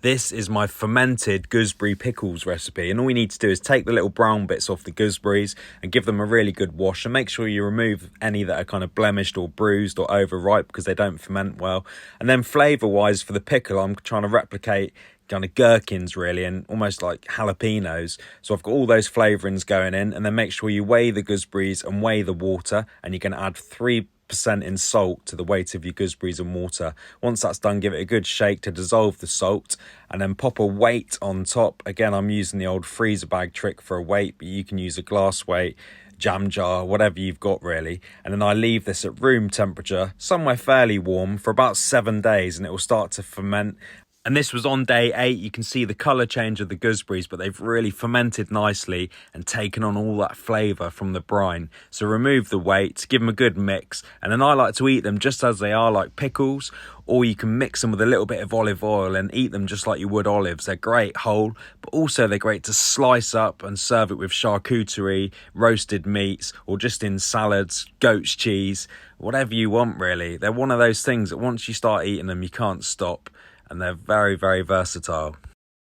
This is my fermented gooseberry pickles recipe, and all you need to do is take the little brown bits off the gooseberries and give them a really good wash, and make sure you remove any that are kind of blemished or bruised or overripe because they don't ferment well. And then flavour wise for the pickle, I'm trying to replicate kind of gherkins really, and almost like jalapeños. So I've got all those flavourings going in, and then make sure you weigh the gooseberries and weigh the water, and you're going to add 3% in salt to the weight of your gooseberries and water. Once that's done, give it a good shake to dissolve the salt, and then pop a weight on top. Again, I'm using the old freezer bag trick for a weight, but you can use a glass weight, jam jar, whatever you've got really. And then I leave this at room temperature, somewhere fairly warm, for about 7 days, and it will start to ferment. And this was on day 8. You can see the colour change of the gooseberries, but they've really fermented nicely and taken on all that flavour from the brine. So remove the weight, give them a good mix, and then I like to eat them just as they are, like pickles, or you can mix them with a little bit of olive oil and eat them just like you would olives. They're great whole, but also they're great to slice up and serve it with charcuterie, roasted meats, or just in salads, goat's cheese, whatever you want really. They're one of those things that once you start eating them, you can't stop. And they're very, very versatile.